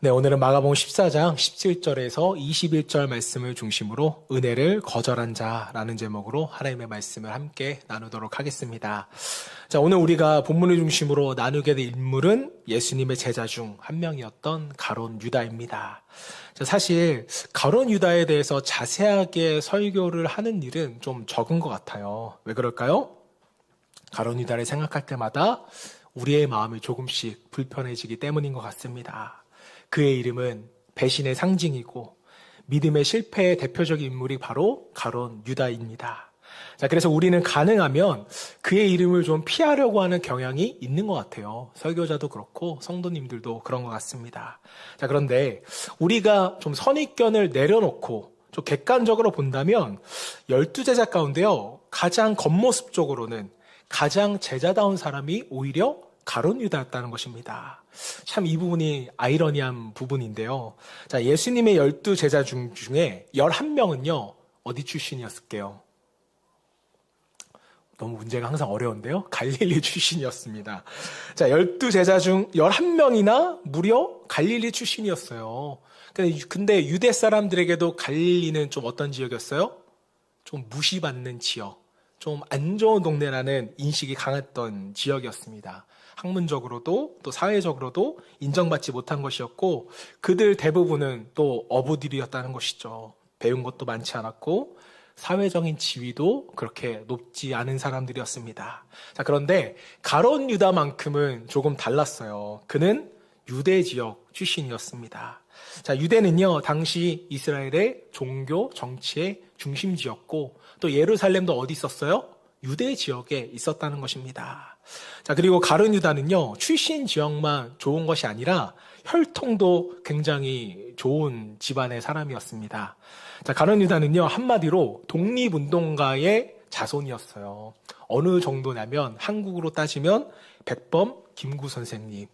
네, 오늘은 마가복음 14장 17절에서 21절 말씀을 중심으로 은혜를 거절한 자라는 제목으로 하나님의 말씀을 함께 나누도록 하겠습니다. 자, 오늘 우리가 본문을 중심으로 나누게 될 인물은 예수님의 제자 중 한 명이었던 가룟 유다입니다. 자, 사실 가룟 유다에 대해서 자세하게 설교를 하는 일은 좀 적은 것 같아요. 왜 그럴까요? 가룟 유다를 생각할 때마다 우리의 마음이 조금씩 불편해지기 때문인 것 같습니다. 그의 이름은 배신의 상징이고 믿음의 실패의 대표적인 인물이 바로 가룟 유다입니다. 자, 그래서 우리는 가능하면 그의 이름을 좀 피하려고 하는 경향이 있는 것 같아요. 설교자도 그렇고 성도님들도 그런 것 같습니다. 자, 그런데 우리가 좀 선입견을 내려놓고 좀 객관적으로 본다면 12제자 가운데요, 가장 겉모습적으로는 가장 제자다운 사람이 오히려 가룟 유다였다는 것입니다. 참 이 부분이 아이러니한 부분인데요. 자, 예수님의 12제자 중에 11명은요, 어디 출신이었을게요? 너무 문제가 항상 어려운데요. 갈릴리 출신이었습니다. 자, 12제자 중 11명이나 무려 갈릴리 출신이었어요. 근데 유대 사람들에게도 갈릴리는 좀 어떤 지역이었어요? 좀 무시받는 지역, 좀 안 좋은 동네라는 인식이 강했던 지역이었습니다. 학문적으로도 또 사회적으로도 인정받지 못한 것이었고, 그들 대부분은 또 어부들이었다는 것이죠. 배운 것도 많지 않았고 사회적인 지위도 그렇게 높지 않은 사람들이었습니다. 자, 그런데 가룟 유다만큼은 조금 달랐어요. 그는 유대 지역 출신이었습니다. 자, 유대는요, 당시 이스라엘의 종교 정치의 중심지였고, 또 예루살렘도 어디 있었어요? 유대 지역에 있었다는 것입니다. 자, 그리고 가룟 유다는요, 출신 지역만 좋은 것이 아니라 혈통도 굉장히 좋은 집안의 사람이었습니다. 자, 가룟 유다는요, 한마디로 독립운동가의 자손이었어요. 어느 정도냐면 한국으로 따지면 백범 김구 선생님,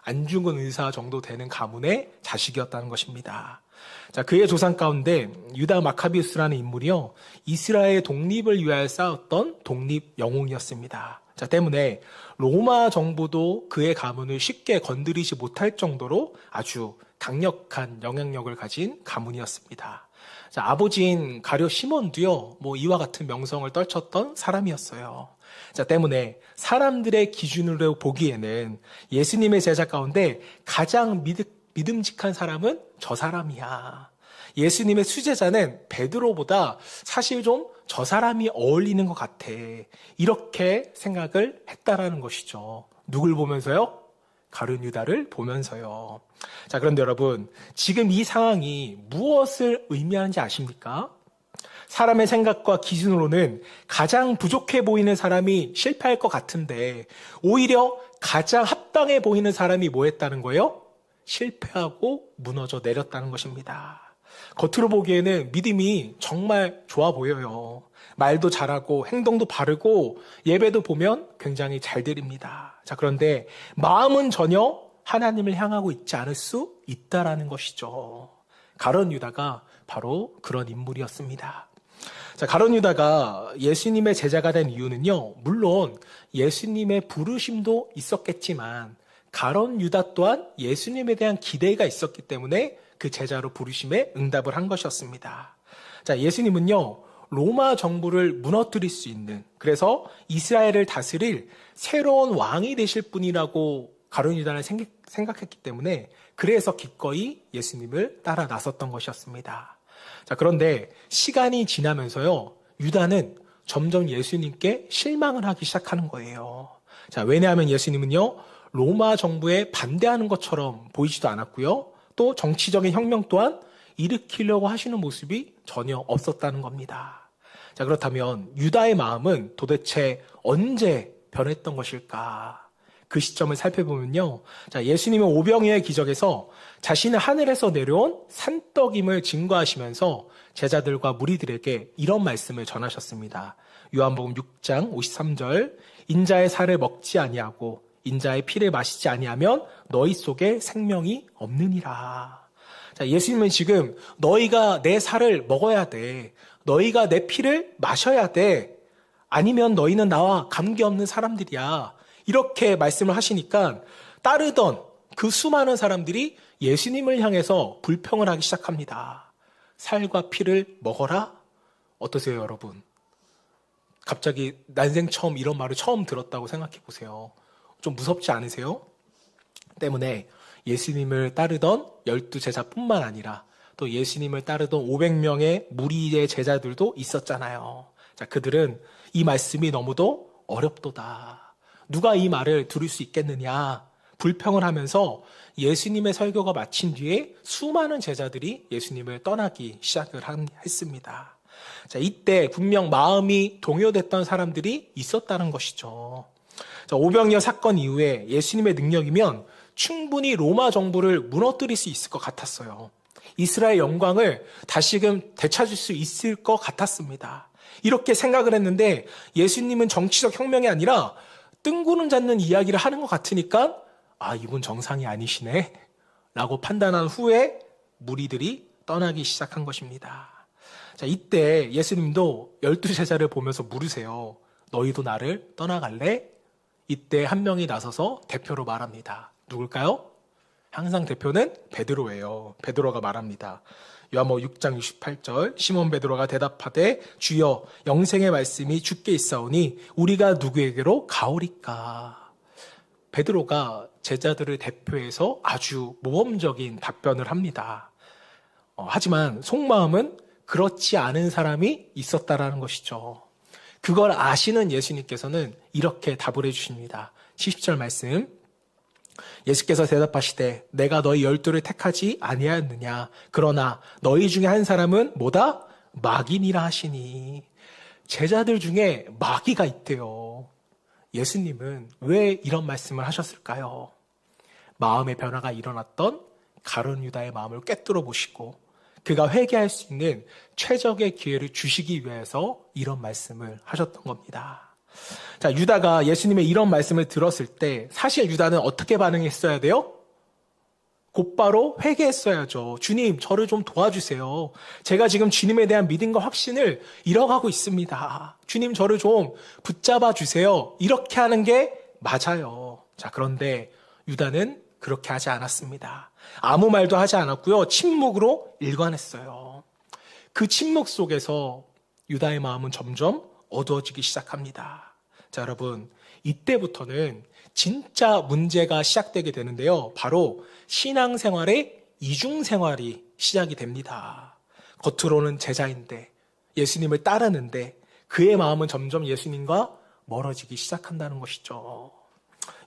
안중근 의사 정도 되는 가문의 자식이었다는 것입니다. 자, 그의 조상 가운데 유다 마카비우스라는 인물이요, 이스라엘 독립을 위하여 싸웠던 독립 영웅이었습니다. 자, 때문에 로마 정부도 그의 가문을 쉽게 건드리지 못할 정도로 아주 강력한 영향력을 가진 가문이었습니다. 자, 아버지인 가룟 시몬도요, 이와 같은 명성을 떨쳤던 사람이었어요. 자, 때문에 사람들의 기준으로 보기에는 예수님의 제자 가운데 가장 믿음직한 사람은 저 사람이야. 예수님의 수제자는 베드로보다 사실 좀 저 사람이 어울리는 것 같아. 이렇게 생각을 했다라는 것이죠. 누굴 보면서요? 가룟 유다를 보면서요. 자, 그런데 여러분, 지금 이 상황이 무엇을 의미하는지 아십니까? 사람의 생각과 기준으로는 가장 부족해 보이는 사람이 실패할 것 같은데, 오히려 가장 합당해 보이는 사람이 뭐 했다는 거예요? 실패하고 무너져 내렸다는 것입니다. 겉으로 보기에는 믿음이 정말 좋아 보여요. 말도 잘하고 행동도 바르고 예배도 보면 굉장히 잘 드립니다. 자, 그런데 마음은 전혀 하나님을 향하고 있지 않을 수 있다라는 것이죠. 가룟 유다가 바로 그런 인물이었습니다. 자, 가룟 유다가 예수님의 제자가 된 이유는요, 물론 예수님의 부르심도 있었겠지만 가룟 유다 또한 예수님에 대한 기대가 있었기 때문에 그 제자로 부르심에 응답을 한 것이었습니다. 자, 예수님은요, 로마 정부를 무너뜨릴 수 있는, 그래서 이스라엘을 다스릴 새로운 왕이 되실 분이라고 가룟 유다는 생각했기 때문에 그래서 기꺼이 예수님을 따라 나섰던 것이었습니다. 자, 그런데 시간이 지나면서요, 유다는 점점 예수님께 실망을 하기 시작하는 거예요. 자, 왜냐하면 예수님은요, 로마 정부에 반대하는 것처럼 보이지도 않았고요, 또 정치적인 혁명 또한 일으키려고 하시는 모습이 전혀 없었다는 겁니다. 자, 그렇다면 유다의 마음은 도대체 언제 변했던 것일까? 그 시점을 살펴보면요, 자, 예수님은 오병이어의 기적에서 자신의 하늘에서 내려온 산떡임을 증거하시면서 제자들과 무리들에게 이런 말씀을 전하셨습니다. 요한복음 6장 53절, 인자의 살을 먹지 아니하고 인자의 피를 마시지 아니하면 너희 속에 생명이 없느니라. 자, 예수님은 지금 너희가 내 살을 먹어야 돼. 너희가 내 피를 마셔야 돼. 아니면 너희는 나와 관계없는 사람들이야. 이렇게 말씀을 하시니까 따르던 그 수많은 사람들이 예수님을 향해서 불평을 하기 시작합니다. 살과 피를 먹어라? 어떠세요, 여러분? 갑자기 난생 처음 이런 말을 처음 들었다고 생각해 보세요. 좀 무섭지 않으세요? 때문에 예수님을 따르던 12제자뿐만 아니라 또 예수님을 따르던 500명의 무리의 제자들도 있었잖아요. 자, 그들은 이 말씀이 너무도 어렵도다. 누가 이 말을 들을 수 있겠느냐? 불평을 하면서 예수님의 설교가 마친 뒤에 수많은 제자들이 예수님을 떠나기 시작을 했습니다. 자, 이때 분명 마음이 동요됐던 사람들이 있었다는 것이죠. 자, 오병이어 사건 이후에 예수님의 능력이면 충분히 로마 정부를 무너뜨릴 수 있을 것 같았어요. 이스라엘 영광을 다시금 되찾을 수 있을 것 같았습니다. 이렇게 생각을 했는데 예수님은 정치적 혁명이 아니라 뜬구름 잡는 이야기를 하는 것 같으니까 이분 정상이 아니시네 라고 판단한 후에 무리들이 떠나기 시작한 것입니다. 자, 이때 예수님도 12제자를 보면서 물으세요. 너희도 나를 떠나갈래? 이때 한 명이 나서서 대표로 말합니다. 누굴까요? 항상 대표는 베드로예요. 베드로가 말합니다. 요한복음 6장 68절 시몬 베드로가 대답하되 주여 영생의 말씀이 주께 있사오니 우리가 누구에게로 가오리까? 베드로가 제자들을 대표해서 아주 모범적인 답변을 합니다. 하지만 속마음은 그렇지 않은 사람이 있었다라는 것이죠. 그걸 아시는 예수님께서는 이렇게 답을 해주십니다. 70절 말씀. 예수께서 대답하시되 내가 너희 12를 택하지 아니하였느냐. 그러나 너희 중에 한 사람은 뭐다? 마귀니라 하시니. 제자들 중에 마귀가 있대요. 예수님은 왜 이런 말씀을 하셨을까요? 마음의 변화가 일어났던 가룟 유다의 마음을 꿰뚫어 보시고 그가 회개할 수 있는 최적의 기회를 주시기 위해서 이런 말씀을 하셨던 겁니다. 자, 유다가 예수님의 이런 말씀을 들었을 때 사실 유다는 어떻게 반응했어야 돼요? 곧바로 회개했어야죠. 주님, 저를 좀 도와주세요. 제가 지금 주님에 대한 믿음과 확신을 잃어가고 있습니다. 주님, 저를 좀 붙잡아 주세요. 이렇게 하는 게 맞아요. 자, 그런데 유다는 그렇게 하지 않았습니다. 아무 말도 하지 않았고요. 침묵으로 일관했어요. 그 침묵 속에서 유다의 마음은 점점 어두워지기 시작합니다. 자, 여러분, 이때부터는 진짜 문제가 시작되게 되는데요. 바로 신앙생활의 이중생활이 시작이 됩니다. 겉으로는 제자인데 예수님을 따르는데 그의 마음은 점점 예수님과 멀어지기 시작한다는 것이죠.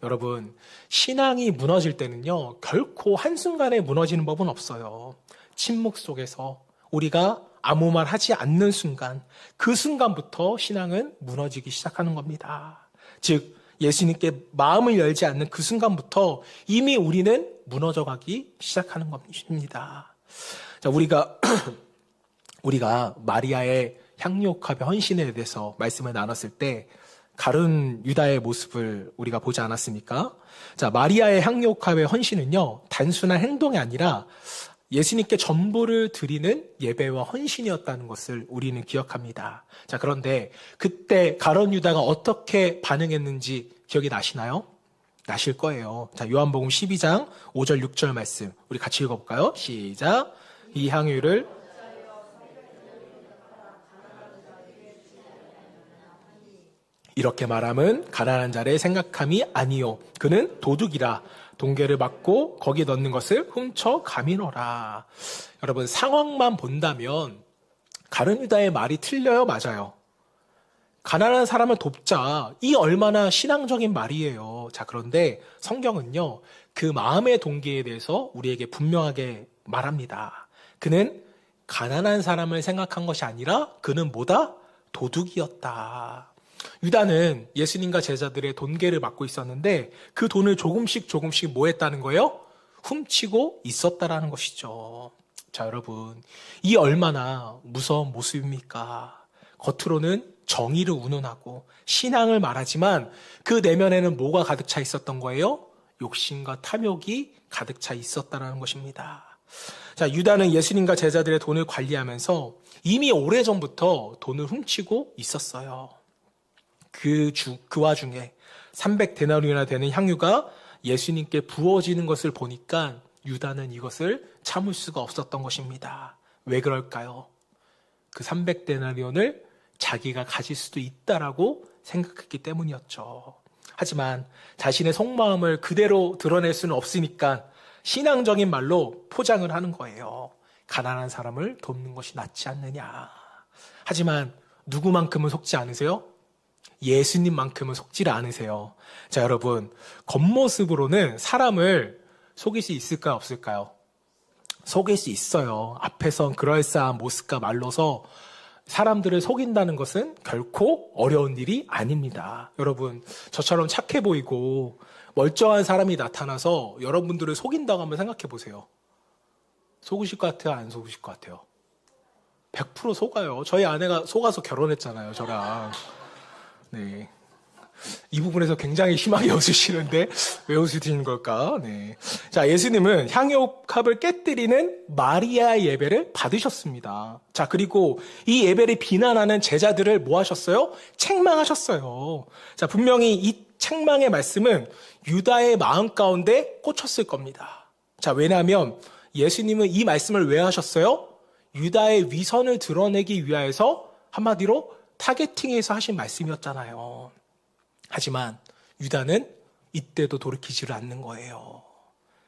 여러분, 신앙이 무너질 때는요, 결코 한순간에 무너지는 법은 없어요. 침묵 속에서 우리가 아무 말 하지 않는 순간, 그 순간부터 신앙은 무너지기 시작하는 겁니다. 즉, 예수님께 마음을 열지 않는 그 순간부터 이미 우리는 무너져가기 시작하는 것입니다. 자, 우리가 마리아의 향유옥합의 헌신에 대해서 말씀을 나눴을 때 가룟 유다의 모습을 우리가 보지 않았습니까? 자, 마리아의 향유옥합의 헌신은요, 단순한 행동이 아니라 예수님께 전부를 드리는 예배와 헌신이었다는 것을 우리는 기억합니다. 자, 그런데 그때 가룟 유다가 어떻게 반응했는지 기억이 나시나요? 나실 거예요. 자, 요한복음 12장 5절 6절 말씀 우리 같이 읽어볼까요? 시작. 이 향유를 이렇게 말함은 가난한 자의 생각함이 아니요 그는 도둑이라 동계를 맞고 거기에 넣는 것을 훔쳐 가미노라. 여러분, 상황만 본다면 가룟 유다의 말이 틀려요? 맞아요? 가난한 사람을 돕자, 이 얼마나 신앙적인 말이에요. 자, 그런데 성경은요, 그 마음의 동기에 대해서 우리에게 분명하게 말합니다. 그는 가난한 사람을 생각한 것이 아니라 그는 뭐다? 도둑이었다. 유다는 예수님과 제자들의 돈계를 맡고 있었는데 그 돈을 조금씩 뭐 했다는 거예요? 훔치고 있었다라는 것이죠. 자, 여러분, 이 얼마나 무서운 모습입니까? 겉으로는 정의를 운운하고 신앙을 말하지만 그 내면에는 뭐가 가득 차 있었던 거예요? 욕심과 탐욕이 가득 차 있었다라는 것입니다. 자, 유다는 예수님과 제자들의 돈을 관리하면서 이미 오래전부터 돈을 훔치고 있었어요. 그 와중에 300데나리온이나 되는 향유가 예수님께 부어지는 것을 보니까 유다는 이것을 참을 수가 없었던 것입니다. 왜 그럴까요? 그 300데나리온을 자기가 가질 수도 있다라고 생각했기 때문이었죠. 하지만 자신의 속마음을 그대로 드러낼 수는 없으니까 신앙적인 말로 포장을 하는 거예요. 가난한 사람을 돕는 것이 낫지 않느냐. 하지만 누구만큼은 속지 않으세요? 예수님만큼은 속지를 않으세요. 자, 여러분, 겉모습으로는 사람을 속일 수 있을까요, 없을까요? 속일 수 있어요. 앞에선 그럴싸한 모습과 말로서 사람들을 속인다는 것은 결코 어려운 일이 아닙니다. 여러분, 저처럼 착해 보이고 멀쩡한 사람이 나타나서 여러분들을 속인다고 한번 생각해 보세요. 속으실 것 같아요? 안 속으실 것 같아요? 100% 속아요. 저희 아내가 속아서 결혼했잖아요, 저랑. 네. 이 부분에서 굉장히 심하게 웃으시는데 왜 웃으시는 걸까? 네. 자, 예수님은 향유옥합을 깨뜨리는 마리아의 예배를 받으셨습니다. 자, 그리고 이 예배를 비난하는 제자들을 뭐 하셨어요? 책망하셨어요. 자, 분명히 이 책망의 말씀은 유다의 마음 가운데 꽂혔을 겁니다. 자, 왜냐하면 예수님은 이 말씀을 왜 하셨어요? 유다의 위선을 드러내기 위하여서 한마디로 타겟팅해서 하신 말씀이었잖아요. 하지만 유다는 이때도 돌이키지를 않는 거예요.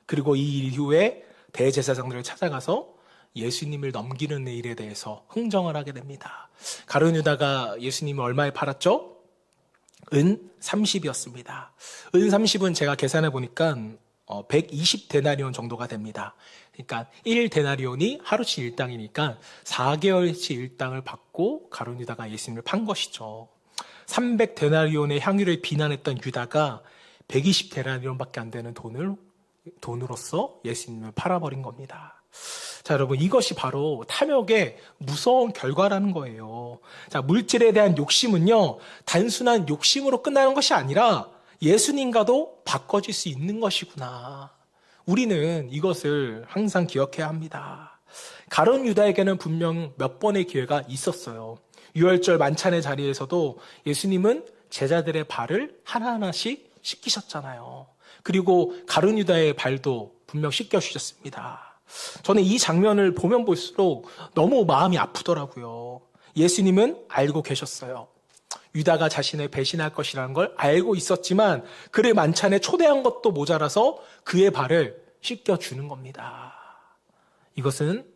그리고 이 이후에 대제사장들을 찾아가서 예수님을 넘기는 일에 대해서 흥정을 하게 됩니다. 가룟 유다가 예수님을 얼마에 팔았죠? 은 30이었습니다. 은 30은 제가 계산해 보니까 120데나리온 정도가 됩니다. 그러니까 1데나리온이 하루치 일당이니까 4개월치 일당을 받고 가룟 유다가 예수님을 판 것이죠. 300데나리온의 향유를 비난했던 유다가 120데나리온밖에 안 되는 돈으로서 예수님을 팔아버린 겁니다. 자, 여러분, 이것이 바로 탐욕의 무서운 결과라는 거예요. 자, 물질에 대한 욕심은요, 단순한 욕심으로 끝나는 것이 아니라 예수님과도 바꿔질 수 있는 것이구나. 우리는 이것을 항상 기억해야 합니다. 가룟 유다에게는 분명 몇 번의 기회가 있었어요. 유월절 만찬의 자리에서도 예수님은 제자들의 발을 하나하나씩 씻기셨잖아요. 그리고 가룟 유다의 발도 분명 씻겨주셨습니다. 저는 이 장면을 보면 볼수록 너무 마음이 아프더라고요. 예수님은 알고 계셨어요. 유다가 자신을 배신할 것이라는 걸 알고 있었지만 그를 만찬에 초대한 것도 모자라서 그의 발을 씻겨주는 겁니다. 이것은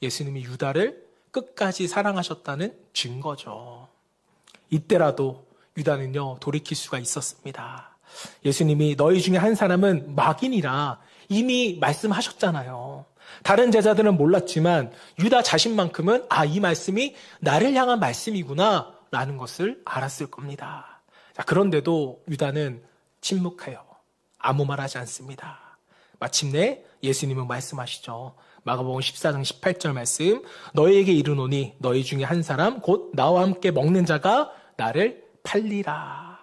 예수님이 유다를 끝까지 사랑하셨다는 증거죠. 이때라도 유다는요, 돌이킬 수가 있었습니다. 예수님이 너희 중에 한 사람은 마귀니라 이미 말씀하셨잖아요. 다른 제자들은 몰랐지만 유다 자신만큼은 이 말씀이 나를 향한 말씀이구나 라는 것을 알았을 겁니다. 자, 그런데도 유다는 침묵해요. 아무 말 하지 않습니다. 마침내 예수님은 말씀하시죠. 마가복음 14장 18절 말씀, 너희에게 이르노니 너희 중에 한 사람 곧 나와 함께 먹는 자가 나를 팔리라.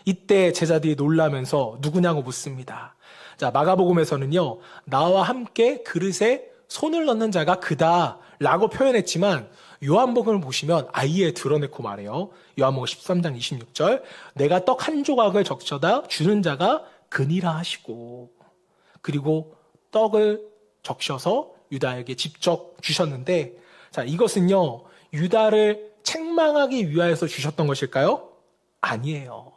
이때 제자들이 놀라면서 누구냐고 묻습니다. 자, 마가복음에서는요, 나와 함께 그릇에 손을 넣는 자가 그다 라고 표현했지만 요한복음을 보시면 아예 드러내고 말해요. 요한복음 13장 26절, 내가 떡 한 조각을 적셔다 주는 자가 그니라 하시고, 그리고 떡을 적셔서 유다에게 직접 주셨는데, 자, 이것은요, 유다를 책망하기 위하여서 주셨던 것일까요? 아니에요.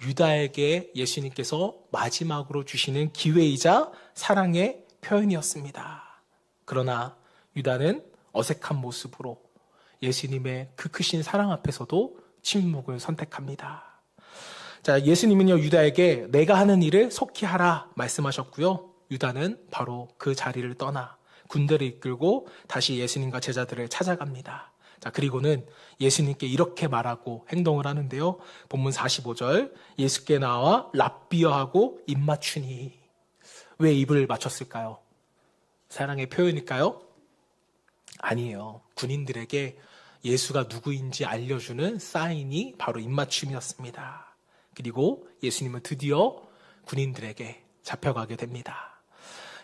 유다에게 예수님께서 마지막으로 주시는 기회이자 사랑의 표현이었습니다. 그러나 유다는 어색한 모습으로 예수님의 그 크신 사랑 앞에서도 침묵을 선택합니다. 자, 예수님은요, 유다에게 내가 하는 일을 속히 하라 말씀하셨고요. 유다는 바로 그 자리를 떠나 군대를 이끌고 다시 예수님과 제자들을 찾아갑니다. 자, 그리고는 예수님께 이렇게 말하고 행동을 하는데요. 본문 45절, 예수께 나와 랍비어하고 입 맞추니. 왜 입을 맞췄을까요? 사랑의 표현일까요? 아니에요. 군인들에게 예수가 누구인지 알려주는 사인이 바로 입맞춤이었습니다. 그리고 예수님은 드디어 군인들에게 잡혀가게 됩니다.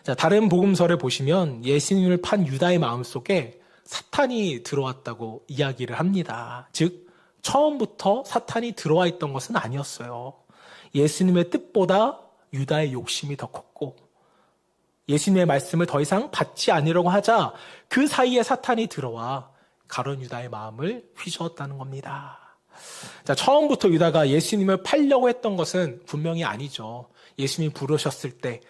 자, 다른 복음서를 보시면 예수님을 판 유다의 마음속에 사탄이 들어왔다고 이야기를 합니다. 즉, 처음부터 사탄이 들어와 있던 것은 아니었어요. 예수님의 뜻보다 유다의 욕심이 더 컸고 예수님의 말씀을 더 이상 받지 않으려고 하자 그 사이에 사탄이 들어와 가룟 유다의 마음을 휘저었다는 겁니다. 자, 처음부터 유다가 예수님을 팔려고 했던 것은 분명히 아니죠. 예수님이 부르셨을 때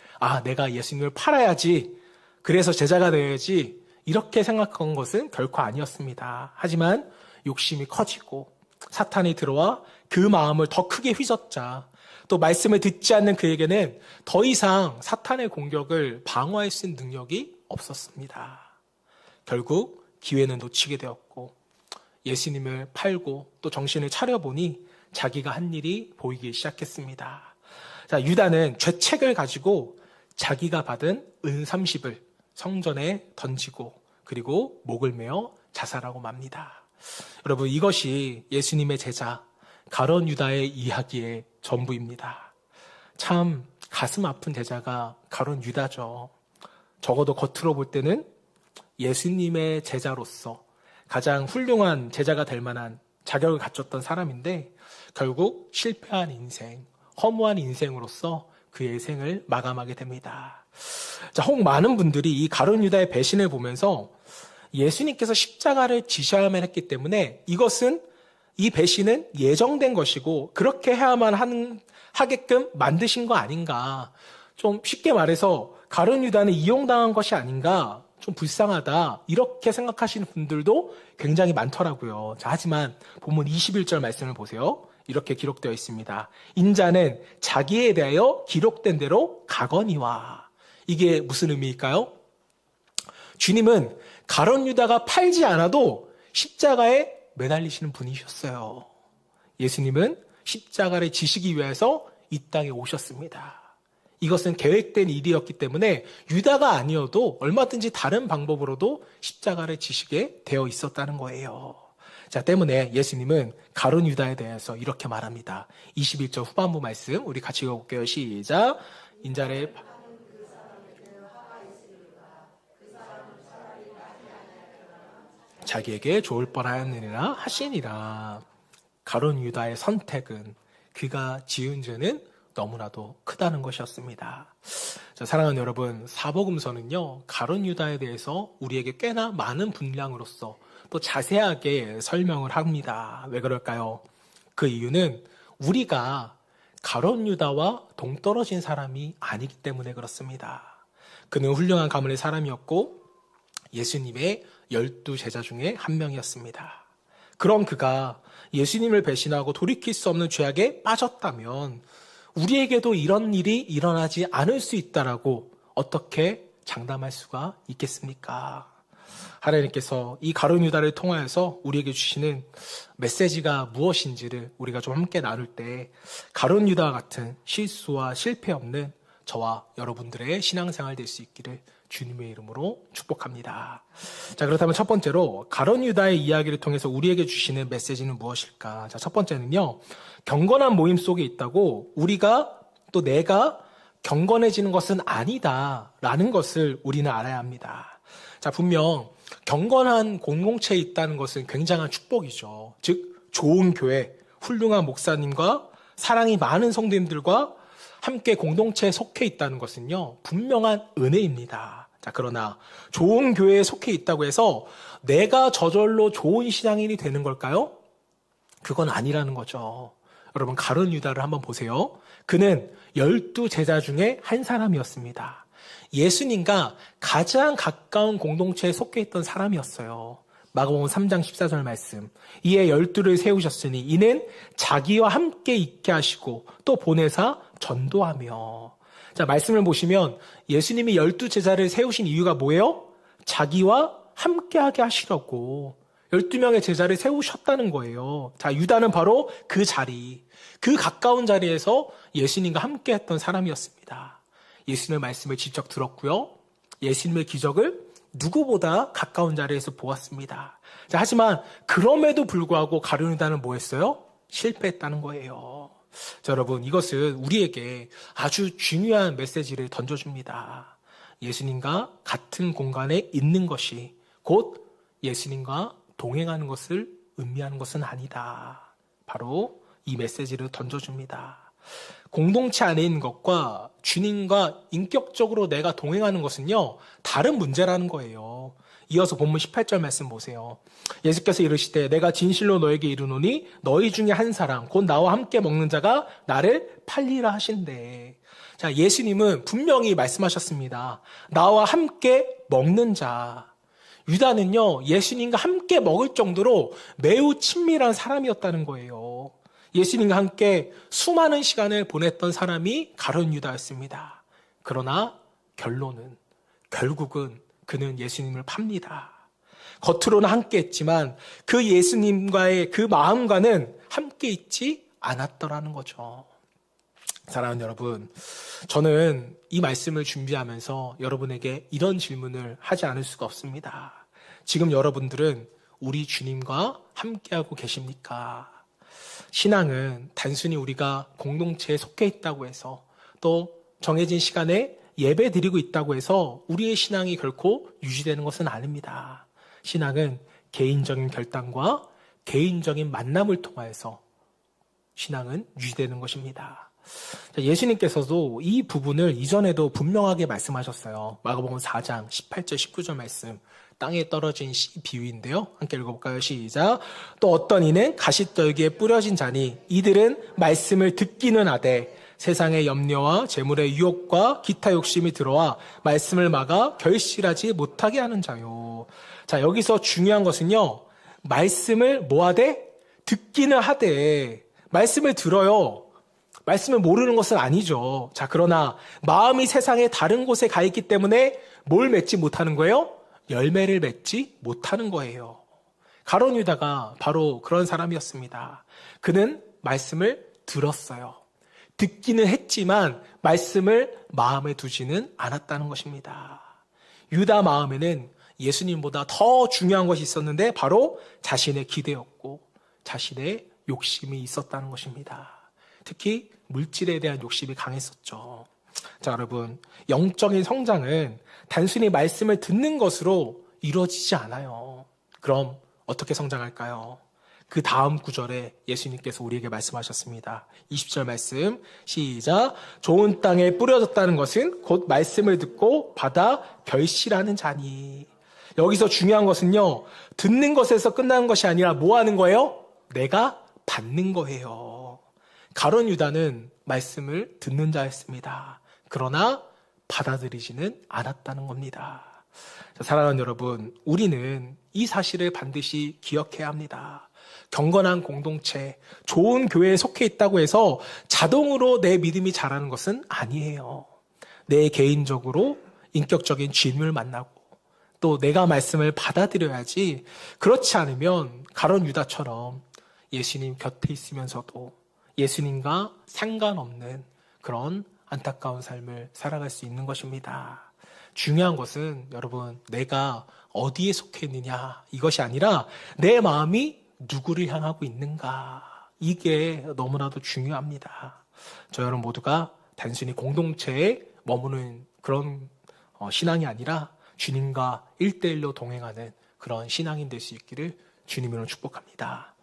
내가 예수님을 팔아야지, 그래서 제자가 되어야지, 이렇게 생각한 것은 결코 아니었습니다. 하지만 욕심이 커지고 사탄이 들어와 그 마음을 더 크게 휘젓자 또 말씀을 듣지 않는 그에게는 더 이상 사탄의 공격을 방어할 수 있는 능력이 없었습니다. 결국 기회는 놓치게 되었고 예수님을 팔고 또 정신을 차려보니 자기가 한 일이 보이기 시작했습니다. 자, 유다는 죄책을 가지고 자기가 받은 은 30을 성전에 던지고 그리고 목을 메어 자살하고 맙니다. 여러분, 이것이 예수님의 제자 가룟 유다의 이야기의 전부입니다. 참 가슴 아픈 제자가 가룟 유다죠. 적어도 겉으로 볼 때는 예수님의 제자로서 가장 훌륭한 제자가 될 만한 자격을 갖췄던 사람인데 결국 실패한 인생, 허무한 인생으로서 그의 생을 마감하게 됩니다. 자, 혹 많은 분들이 이 가룟 유다의 배신을 보면서 예수님께서 십자가를 지셔야만 했기 때문에 이 배신은 예정된 것이고 그렇게 해야만 하게끔 만드신 거 아닌가. 좀 쉽게 말해서 가룟 유다는 이용당한 것이 아닌가. 좀 불쌍하다. 이렇게 생각하시는 분들도 굉장히 많더라고요. 자, 하지만 본문 21절 말씀을 보세요. 이렇게 기록되어 있습니다. 인자는 자기에 대하여 기록된 대로 가거니와. 이게 무슨 의미일까요? 주님은 가룟 유다가 팔지 않아도 십자가에 매달리시는 분이셨어요. 예수님은 십자가를 지시기 위해서 이 땅에 오셨습니다. 이것은 계획된 일이었기 때문에 유다가 아니어도 얼마든지 다른 방법으로도 십자가를 지시게 되어 있었다는 거예요. 자, 때문에 예수님은 가룟 유다에 대해서 이렇게 말합니다. 21절 후반부 말씀 우리 같이 읽어볼게요. 시작. 인자를 자기에게 좋을 뻔하였느니라 하시니라. 가룟 유다의 선택은 그가 지은 죄는 너무나도 크다는 것이었습니다. 자, 사랑하는 여러분, 사복음서는요 가룟 유다에 대해서 우리에게 꽤나 많은 분량으로서 또 자세하게 설명을 합니다. 왜 그럴까요? 그 이유는 우리가 가룟 유다와 동떨어진 사람이 아니기 때문에 그렇습니다. 그는 훌륭한 가문의 사람이었고 예수님의 12제자 중에 한 명이었습니다. 그럼 그가 예수님을 배신하고 돌이킬 수 없는 죄악에 빠졌다면 우리에게도 이런 일이 일어나지 않을 수 있다라고 어떻게 장담할 수가 있겠습니까? 하나님께서 이 가룟 유다를 통하여서 우리에게 주시는 메시지가 무엇인지를 우리가 좀 함께 나눌 때 가룟 유다와 같은 실수와 실패 없는 저와 여러분들의 신앙생활 될 수 있기를 주님의 이름으로 축복합니다. 자, 그렇다면 첫 번째로 가룟 유다의 이야기를 통해서 우리에게 주시는 메시지는 무엇일까? 자, 첫 번째는요. 경건한 모임 속에 있다고 우리가 또 내가 경건해지는 것은 아니다라는 것을 우리는 알아야 합니다. 자, 분명 경건한 공동체에 있다는 것은 굉장한 축복이죠. 즉 좋은 교회, 훌륭한 목사님과 사랑이 많은 성도님들과 함께 공동체에 속해 있다는 것은요 분명한 은혜입니다. 자, 그러나 좋은 교회에 속해 있다고 해서 내가 저절로 좋은 신앙인이 되는 걸까요? 그건 아니라는 거죠. 여러분, 가룟 유다를 한번 보세요. 그는 12제자 중에 한 사람이었습니다. 예수님과 가장 가까운 공동체에 속해 있던 사람이었어요. 마가복음 3장 14절 말씀. 이에 12를 세우셨으니 이는 자기와 함께 있게 하시고 또 보내사 전도하며. 자, 말씀을 보시면 예수님이 12제자를 세우신 이유가 뭐예요? 자기와 함께하게 하시려고 12명의 제자를 세우셨다는 거예요. 자, 유다는 바로 그 자리, 그 가까운 자리에서 예수님과 함께했던 사람이었습니다. 예수님의 말씀을 직접 들었고요. 예수님의 기적을 누구보다 가까운 자리에서 보았습니다. 자, 하지만 그럼에도 불구하고 가룟 유다는 뭐 했어요? 실패했다는 거예요. 자, 여러분, 이것은 우리에게 아주 중요한 메시지를 던져줍니다. 예수님과 같은 공간에 있는 것이 곧 예수님과 동행하는 것을 의미하는 것은 아니다. 바로 이 메시지를 던져줍니다. 공동체 안에 있는 것과 주님과 인격적으로 내가 동행하는 것은요, 다른 문제라는 거예요. 이어서 본문 18절 말씀 보세요. 예수께서 이르시되 내가 진실로 너에게 이르노니 너희 중에 한 사람 곧 나와 함께 먹는 자가 나를 팔리라 하신대. 자, 예수님은 분명히 말씀하셨습니다. 나와 함께 먹는 자. 유다는요, 예수님과 함께 먹을 정도로 매우 친밀한 사람이었다는 거예요. 예수님과 함께 수많은 시간을 보냈던 사람이 가룟 유다였습니다. 그러나 결국은 그는 예수님을 팝니다. 겉으로는 함께 했지만 그 예수님과의 그 마음과는 함께 있지 않았더라는 거죠. 사랑하는 여러분, 저는 이 말씀을 준비하면서 여러분에게 이런 질문을 하지 않을 수가 없습니다. 지금 여러분들은 우리 주님과 함께하고 계십니까? 신앙은 단순히 우리가 공동체에 속해 있다고 해서 또 정해진 시간에 예배 드리고 있다고 해서 우리의 신앙이 결코 유지되는 것은 아닙니다. 신앙은 개인적인 결단과 개인적인 만남을 통하여서 신앙은 유지되는 것입니다. 예수님께서도 이 부분을 이전에도 분명하게 말씀하셨어요. 마가복음 4장 18절 19절 말씀, 땅에 떨어진 씨 비유인데요. 함께 읽어볼까요? 시작. 또 어떤 이는 가시떨기에 뿌려진 자니 이들은 말씀을 듣기는 하되 세상의 염려와 재물의 유혹과 기타 욕심이 들어와 말씀을 막아 결실하지 못하게 하는 자요. 자, 여기서 중요한 것은요, 말씀을 뭐하되? 듣기는 하되. 말씀을 들어요. 말씀을 모르는 것은 아니죠. 자, 그러나 마음이 세상의 다른 곳에 가 있기 때문에 뭘 맺지 못하는 거예요? 열매를 맺지 못하는 거예요. 가룟 유다가 바로 그런 사람이었습니다. 그는 말씀을 들었어요. 듣기는 했지만 말씀을 마음에 두지는 않았다는 것입니다. 유다 마음에는 예수님보다 더 중요한 것이 있었는데 바로 자신의 기대였고 자신의 욕심이 있었다는 것입니다. 특히 물질에 대한 욕심이 강했었죠. 자, 여러분, 영적인 성장은 단순히 말씀을 듣는 것으로 이루어지지 않아요. 그럼 어떻게 성장할까요? 그 다음 구절에 예수님께서 우리에게 말씀하셨습니다. 20절 말씀 시작. 좋은 땅에 뿌려졌다는 것은 곧 말씀을 듣고 받아 결실하는 자니. 여기서 중요한 것은요, 듣는 것에서 끝나는 것이 아니라 뭐 하는 거예요? 내가 받는 거예요. 가룟 유다는 말씀을 듣는 자였습니다. 그러나 받아들이지는 않았다는 겁니다. 사랑하는 여러분, 우리는 이 사실을 반드시 기억해야 합니다. 경건한 공동체, 좋은 교회에 속해 있다고 해서 자동으로 내 믿음이 자라는 것은 아니에요. 내 개인적으로 인격적인 주님을 만나고 또 내가 말씀을 받아들여야지, 그렇지 않으면 가룟 유다처럼 예수님 곁에 있으면서도 예수님과 상관없는 그런 안타까운 삶을 살아갈 수 있는 것입니다. 중요한 것은 여러분, 내가 어디에 속해 있느냐 이것이 아니라 내 마음이 누구를 향하고 있는가, 이게 너무나도 중요합니다. 저 여러분 모두가 단순히 공동체에 머무는 그런 신앙이 아니라 주님과 1대1로 동행하는 그런 신앙인 될 수 있기를 주님으로 축복합니다.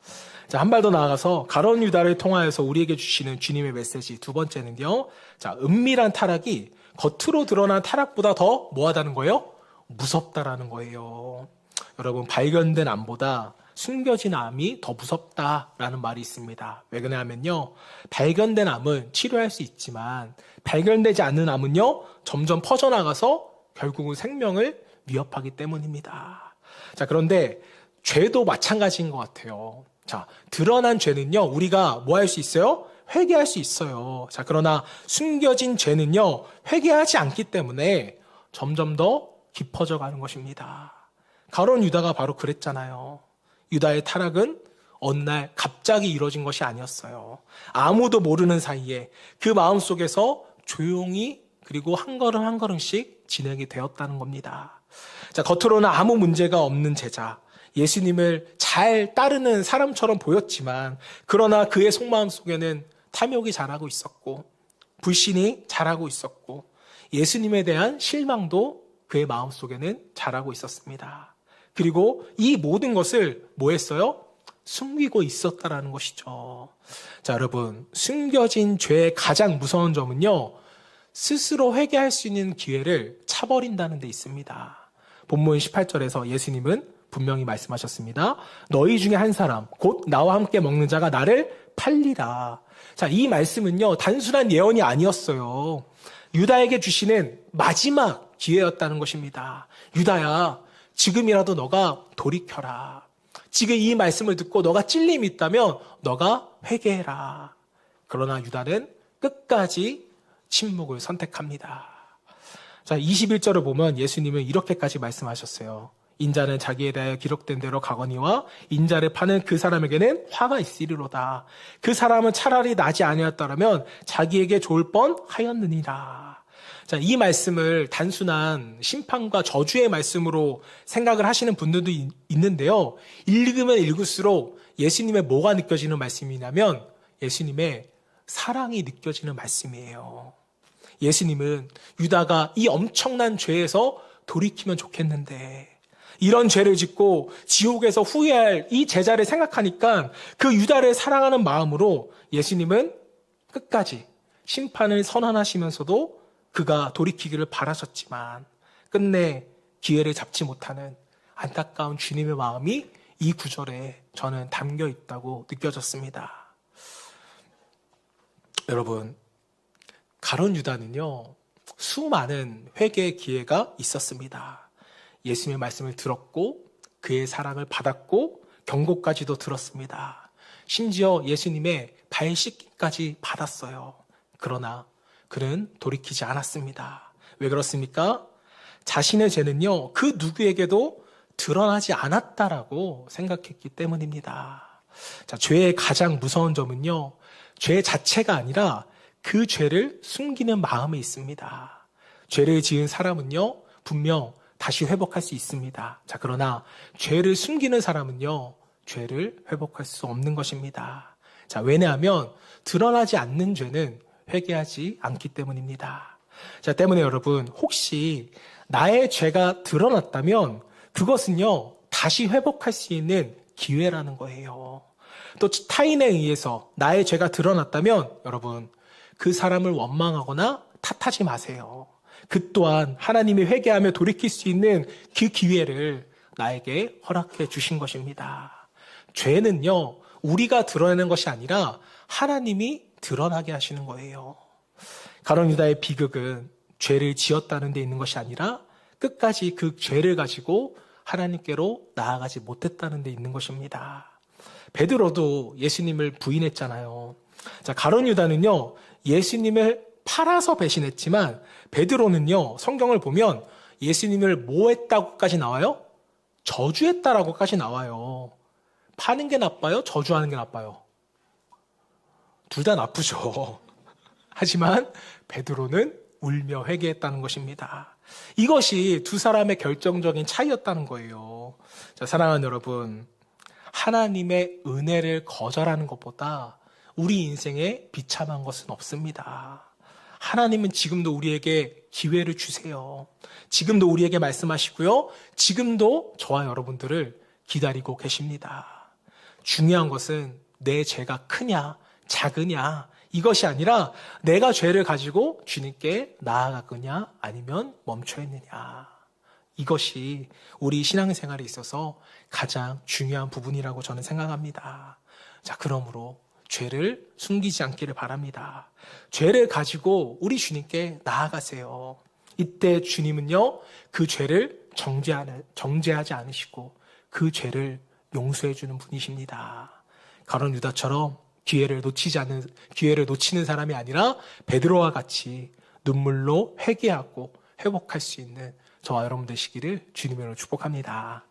자, 한 발 더 나아가서 가룟 유다를 통하여서 우리에게 주시는 주님의 메시지 두 번째는요. 자, 은밀한 타락이 겉으로 드러난 타락보다 더 뭐하다는 거예요? 무섭다라는 거예요. 여러분, 발견된 암보다 숨겨진 암이 더 무섭다라는 말이 있습니다. 왜 그러냐면요, 발견된 암은 치료할 수 있지만 발견되지 않는 암은요, 점점 퍼져나가서 결국은 생명을 위협하기 때문입니다. 자, 그런데 죄도 마찬가지인 것 같아요. 자, 드러난 죄는요, 우리가 뭐 할 수 있어요? 회개할 수 있어요. 자, 그러나 숨겨진 죄는요, 회개하지 않기 때문에 점점 더 깊어져 가는 것입니다. 가룟 유다가 바로 그랬잖아요. 유다의 타락은 어느 날 갑자기 이루어진 것이 아니었어요. 아무도 모르는 사이에 그 마음속에서 조용히 그리고 한 걸음 한 걸음씩 진행이 되었다는 겁니다. 자, 겉으로는 아무 문제가 없는 제자, 예수님을 잘 따르는 사람처럼 보였지만 그러나 그의 속마음 속에는 탐욕이 자라고 있었고 불신이 자라고 있었고 예수님에 대한 실망도 그의 마음속에는 자라고 있었습니다. 그리고 이 모든 것을 뭐 했어요? 숨기고 있었다라는 것이죠. 자, 여러분, 숨겨진 죄의 가장 무서운 점은요, 스스로 회개할 수 있는 기회를 차버린다는 데 있습니다. 본문 18절에서 예수님은 분명히 말씀하셨습니다. 너희 중에 한 사람, 곧 나와 함께 먹는 자가 나를 팔리라. 자, 이 말씀은요, 단순한 예언이 아니었어요. 유다에게 주시는 마지막 기회였다는 것입니다. 유다야, 지금이라도 너가 돌이켜라. 지금 이 말씀을 듣고 너가 찔림이 있다면 너가 회개해라. 그러나 유다는 끝까지 침묵을 선택합니다. 자, 21절을 보면 예수님은 이렇게까지 말씀하셨어요. 인자는 자기에 대하여 기록된 대로 가거니와 인자를 파는 그 사람에게는 화가 있으리로다. 그 사람은 차라리 나지 아니었더라면 자기에게 좋을 뻔하였느니라. 자, 이 말씀을 단순한 심판과 저주의 말씀으로 생각을 하시는 분들도 있는데요. 읽으면 읽을수록 예수님의 뭐가 느껴지는 말씀이냐면 예수님의 사랑이 느껴지는 말씀이에요. 예수님은 유다가 이 엄청난 죄에서 돌이키면 좋겠는데 이런 죄를 짓고 지옥에서 후회할 이 제자를 생각하니까 그 유다를 사랑하는 마음으로 예수님은 끝까지 심판을 선언하시면서도 그가 돌이키기를 바라셨지만 끝내 기회를 잡지 못하는 안타까운 주님의 마음이 이 구절에 저는 담겨 있다고 느껴졌습니다. 여러분, 가룟 유다는요, 수많은 회개의 기회가 있었습니다. 예수님의 말씀을 들었고 그의 사랑을 받았고 경고까지도 들었습니다. 심지어 예수님의 발 씻기까지 받았어요. 그러나 그는 돌이키지 않았습니다. 왜 그렇습니까? 자신의 죄는요, 그 누구에게도 드러나지 않았다라고 생각했기 때문입니다. 자, 죄의 가장 무서운 점은요, 죄 자체가 아니라 그 죄를 숨기는 마음에 있습니다. 죄를 지은 사람은요, 분명 다시 회복할 수 있습니다. 자, 그러나 죄를 숨기는 사람은요, 죄를 회복할 수 없는 것입니다. 자, 왜냐하면 드러나지 않는 죄는 회개하지 않기 때문입니다. 자, 때문에 여러분, 혹시 나의 죄가 드러났다면 그것은요, 다시 회복할 수 있는 기회라는 거예요. 또 타인에 의해서 나의 죄가 드러났다면 여러분, 그 사람을 원망하거나 탓하지 마세요. 그 또한 하나님이 회개하며 돌이킬 수 있는 그 기회를 나에게 허락해 주신 것입니다. 죄는요, 우리가 드러내는 것이 아니라 하나님이 드러나게 하시는 거예요. 가룟 유다의 비극은 죄를 지었다는 데 있는 것이 아니라 끝까지 그 죄를 가지고 하나님께로 나아가지 못했다는 데 있는 것입니다. 베드로도 예수님을 부인했잖아요. 자, 가룟 유다는요, 예수님을 팔아서 배신했지만 베드로는요, 성경을 보면 예수님을 뭐 했다고까지 나와요? 저주했다라고까지 나와요. 파는 게 나빠요? 저주하는 게 나빠요? 둘 다 나쁘죠. 하지만 베드로는 울며 회개했다는 것입니다. 이것이 두 사람의 결정적인 차이였다는 거예요. 자, 사랑하는 여러분, 하나님의 은혜를 거절하는 것보다 우리 인생에 비참한 것은 없습니다. 하나님은 지금도 우리에게 기회를 주세요. 지금도 우리에게 말씀하시고요. 지금도 저와 여러분들을 기다리고 계십니다. 중요한 것은 내 죄가 크냐 작으냐 이것이 아니라 내가 죄를 가지고 주님께 나아가느냐 아니면 멈춰 있느냐. 이것이 우리 신앙생활에 있어서 가장 중요한 부분이라고 저는 생각합니다. 자, 그러므로 죄를 숨기지 않기를 바랍니다. 죄를 가지고 우리 주님께 나아가세요. 이때 주님은요, 그 죄를 정죄하지 않으시고 그 죄를 용서해 주는 분이십니다. 가룟 유다처럼 기회를 놓치는 사람이 아니라 베드로와 같이 눈물로 회개하고 회복할 수 있는 저와 여러분 되시기를 주님으로 축복합니다.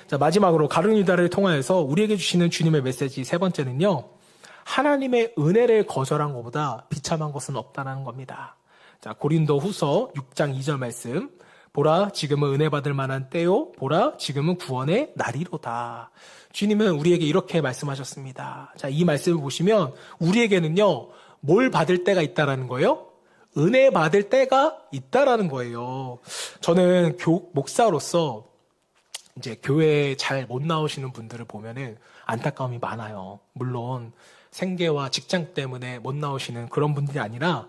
자, 마지막으로 가룟 유다를 통하여서 우리에게 주시는 주님의 메시지 세 번째는요, 하나님의 은혜를 거절한 것보다 비참한 것은 없다는 겁니다. 자, 고린도 후서 6장 2절 말씀. 보라, 지금은 은혜 받을 만한 때요. 보라, 지금은 구원의 날이로다. 주님은 우리에게 이렇게 말씀하셨습니다. 자, 이 말씀을 보시면 우리에게는요, 뭘 받을 때가 있다라는 거예요? 은혜 받을 때가 있다라는 거예요. 저는 목사로서 이제 교회에 잘 못 나오시는 분들을 보면은 안타까움이 많아요. 물론 생계와 직장 때문에 못 나오시는 그런 분들이 아니라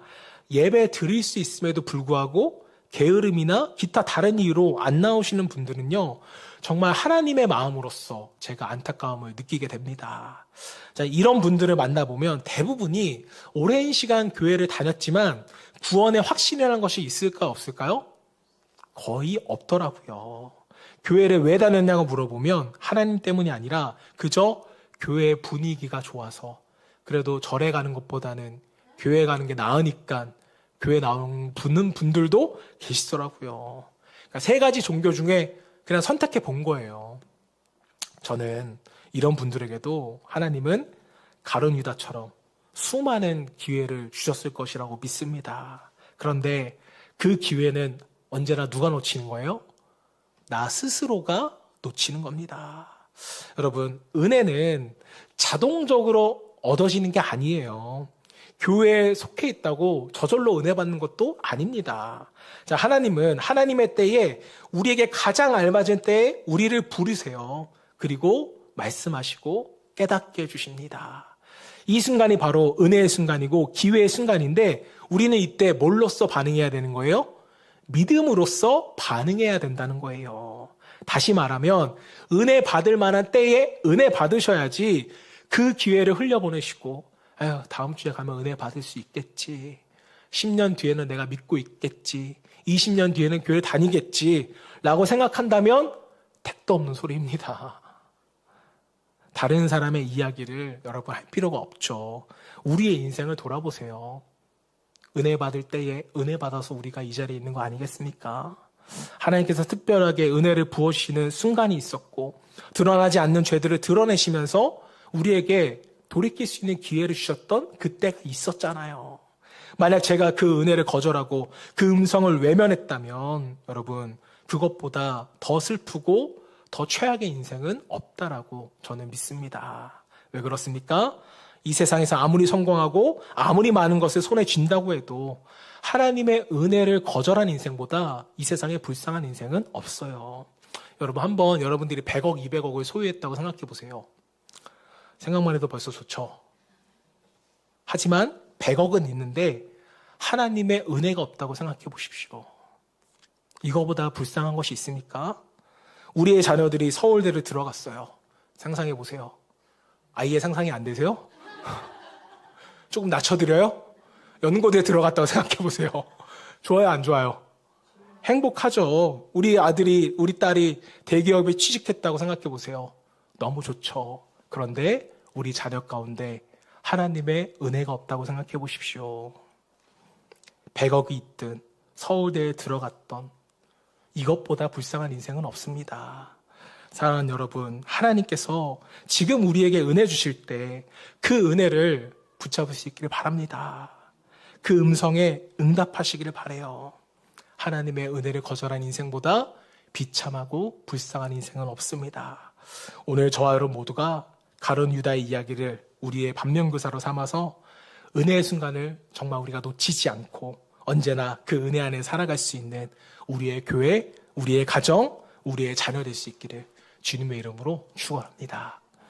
예배 드릴 수 있음에도 불구하고 게으름이나 기타 다른 이유로 안 나오시는 분들은요, 정말 하나님의 마음으로서 제가 안타까움을 느끼게 됩니다. 자, 이런 분들을 만나보면 대부분이 오랜 시간 교회를 다녔지만 구원의 확신이라는 것이 있을까 없을까요? 거의 없더라고요. 교회를 왜 다녔냐고 물어보면 하나님 때문이 아니라 그저 교회 분위기가 좋아서, 그래도 절에 가는 것보다는 교회 가는 게 나으니까 교회 나오는 분들도 계시더라고요. 그러니까 세 가지 종교 중에 그냥 선택해 본 거예요. 저는 이런 분들에게도 하나님은 가룟 유다처럼 수많은 기회를 주셨을 것이라고 믿습니다. 그런데 그 기회는 언제나 누가 놓치는 거예요? 나 스스로가 놓치는 겁니다. 여러분, 은혜는 자동적으로 얻어지는 게 아니에요. 교회에 속해 있다고 저절로 은혜 받는 것도 아닙니다. 자, 하나님은 하나님의 때에 우리에게 가장 알맞은 때에 우리를 부르세요. 그리고 말씀하시고 깨닫게 해주십니다. 이 순간이 바로 은혜의 순간이고 기회의 순간인데 우리는 이때 뭘로써 반응해야 되는 거예요? 믿음으로써 반응해야 된다는 거예요. 다시 말하면 은혜 받을 만한 때에 은혜 받으셔야지 그 기회를 흘려보내시고 아유, 다음 주에 가면 은혜 받을 수 있겠지. 10년 뒤에는 내가 믿고 있겠지. 20년 뒤에는 교회 다니겠지. 라고 생각한다면 택도 없는 소리입니다. 다른 사람의 이야기를 여러분 할 필요가 없죠. 우리의 인생을 돌아보세요. 은혜 받을 때에 은혜 받아서 우리가 이 자리에 있는 거 아니겠습니까? 하나님께서 특별하게 은혜를 부어주시는 순간이 있었고 드러나지 않는 죄들을 드러내시면서 우리에게 돌이킬 수 있는 기회를 주셨던 그때가 있었잖아요. 만약 제가 그 은혜를 거절하고 그 음성을 외면했다면 여러분 그것보다 더 슬프고 더 최악의 인생은 없다라고 저는 믿습니다. 왜 그렇습니까? 이 세상에서 아무리 성공하고 아무리 많은 것을 손에 쥔다고 해도 하나님의 은혜를 거절한 인생보다 이 세상에 불쌍한 인생은 없어요. 여러분 한번 여러분들이 100억, 200억을 소유했다고 생각해 보세요. 생각만 해도 벌써 좋죠. 하지만 100억은 있는데 하나님의 은혜가 없다고 생각해 보십시오. 이거보다 불쌍한 것이 있습니까? 우리의 자녀들이 서울대를 들어갔어요. 상상해 보세요. 아이의 상상이 안 되세요? 조금 낮춰드려요? 연고대에 들어갔다고 생각해 보세요. 좋아요, 안 좋아요? 행복하죠. 우리 아들이, 우리 딸이 대기업에 취직했다고 생각해 보세요. 너무 좋죠. 그런데 우리 자녀 가운데 하나님의 은혜가 없다고 생각해 보십시오. 100억이 있든 서울대에 들어갔던 이것보다 불쌍한 인생은 없습니다. 사랑하는 여러분, 하나님께서 지금 우리에게 은혜 주실 때 그 은혜를 붙잡을 수 있기를 바랍니다. 그 음성에 응답하시기를 바라요. 하나님의 은혜를 거절한 인생보다 비참하고 불쌍한 인생은 없습니다. 오늘 저와 여러분 모두가 가룟 유다의 이야기를 우리의 반면교사로 삼아서 은혜의 순간을 정말 우리가 놓치지 않고 언제나 그 은혜 안에 살아갈 수 있는 우리의 교회, 우리의 가정, 우리의 자녀 될 수 있기를 주님의 이름으로 축원합니다.